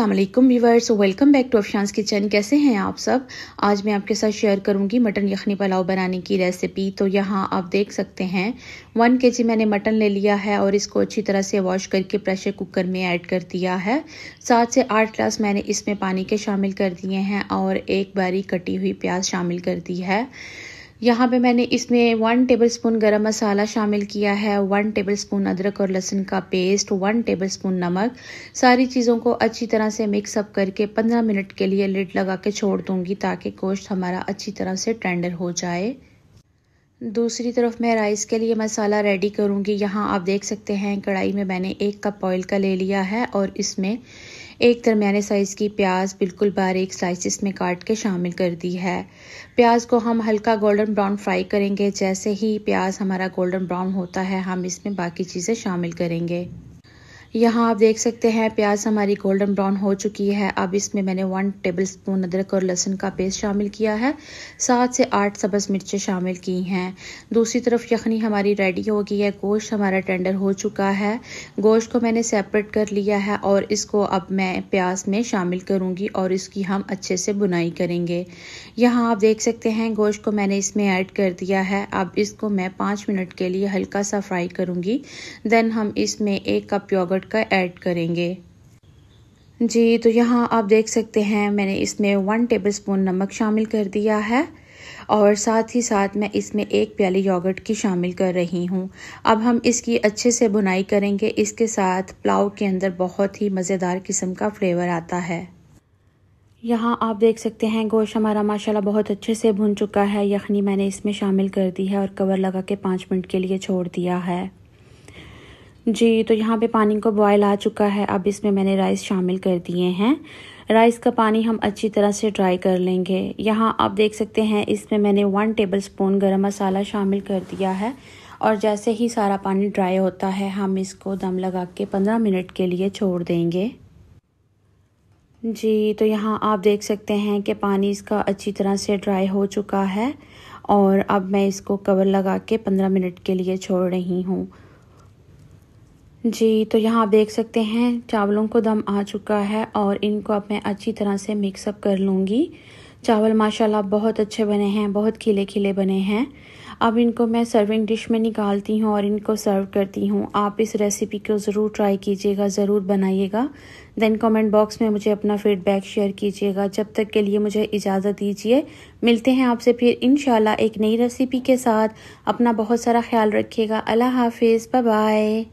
अस्सलाम वालेकुम viewers, welcome back to Afshan's kitchen. कैसे हैं आप सब। आज मैं आपके साथ शेयर करूंगी मटन यखनी पुलाव बनाने की रेसिपी। तो यहाँ आप देख सकते हैं 1 kg मैंने मटन ले लिया है और इसको अच्छी तरह से वॉश करके प्रेशर कुकर में ऐड कर दिया है। 7 से 8 ग्लास मैंने इसमें पानी के शामिल कर दिए हैं और एक बारीक कटी हुई प्याज शामिल कर दी है। यहाँ पे मैंने इसमें 1 टेबलस्पून गरम मसाला शामिल किया है, 1 टेबलस्पून अदरक और लहसुन का पेस्ट, 1 टेबलस्पून नमक। सारी चीज़ों को अच्छी तरह से मिक्स अप करके 15 मिनट के लिए लिड लगा के छोड़ दूंगी ताकि गोश्त हमारा अच्छी तरह से टेंडर हो जाए। दूसरी तरफ मैं राइस के लिए मसाला रेडी करूंगी। यहाँ आप देख सकते हैं कढ़ाई में मैंने 1 कप ऑयल का ले लिया है और इसमें एक दरमियाने साइज़ की प्याज बिल्कुल बारीक स्लाइसिस में काट के शामिल कर दी है। प्याज को हम हल्का गोल्डन ब्राउन फ्राई करेंगे। जैसे ही प्याज हमारा गोल्डन ब्राउन होता है हम इसमें बाकी चीज़ें शामिल करेंगे। यहाँ आप देख सकते हैं प्याज हमारी गोल्डन ब्राउन हो चुकी है। अब इसमें मैंने 1 टेबलस्पून अदरक और लहसुन का पेस्ट शामिल किया है, 7 से 8 सब्ज़ मिर्चें शामिल की हैं। दूसरी तरफ यखनी हमारी रेडी हो गई है, गोश्त हमारा टेंडर हो चुका है। गोश्त को मैंने सेपरेट कर लिया है और इसको अब मैं प्याज में शामिल करूँगी और इसकी हम अच्छे से बुनाई करेंगे। यहाँ आप देख सकते हैं गोश्त को मैंने इसमें ऐड कर दिया है। अब इसको मैं 5 मिनट के लिए हल्का सा फ्राई करूँगी। देन हम इसमें 1 कप योगर्ट का ऐड करेंगे। जी, तो यहाँ आप देख सकते हैं मैंने इसमें 1 टेबलस्पून नमक शामिल कर दिया है और साथ ही साथ मैं इसमें 1 प्याली योगर्ट की शामिल कर रही हूँ। अब हम इसकी अच्छे से बुनाई करेंगे। इसके साथ पुलाव के अंदर बहुत ही मज़ेदार किस्म का फ्लेवर आता है। यहाँ आप देख सकते हैं गोश्त हमारा माशाल्लाह बहुत अच्छे से भुन चुका है। यखनी मैंने इसमें शामिल कर दी है और कवर लगा के 5 मिनट के लिए छोड़ दिया है। जी, तो यहाँ पे पानी को बॉयल आ चुका है। अब इसमें मैंने राइस शामिल कर दिए हैं। राइस का पानी हम अच्छी तरह से ड्राई कर लेंगे। यहाँ आप देख सकते हैं इसमें मैंने 1 टेबलस्पून गरम मसाला शामिल कर दिया है और जैसे ही सारा पानी ड्राई होता है हम इसको दम लगा के 15 मिनट के लिए छोड़ देंगे। जी, तो यहाँ आप देख सकते हैं कि पानी इसका अच्छी तरह से ड्राई हो चुका है और अब मैं इसको कवर लगा के 15 मिनट के लिए छोड़ रही हूँ। जी, तो यहाँ आप देख सकते हैं चावलों को दम आ चुका है और इनको अब मैं अच्छी तरह से मिक्सअप कर लूँगी। चावल माशाल्लाह बहुत अच्छे बने हैं, बहुत खिले खिले बने हैं। अब इनको मैं सर्विंग डिश में निकालती हूँ और इनको सर्व करती हूँ। आप इस रेसिपी को ज़रूर ट्राई कीजिएगा, ज़रूर बनाइएगा। देन कमेंट बॉक्स में मुझे अपना फीडबैक शेयर कीजिएगा। जब तक के लिए मुझे इजाज़त दीजिए। मिलते हैं आपसे फिर इंशाल्लाह एक नई रेसिपी के साथ। अपना बहुत सारा ख्याल रखिएगा। अल्लाह हाफिज़, बाय बाय।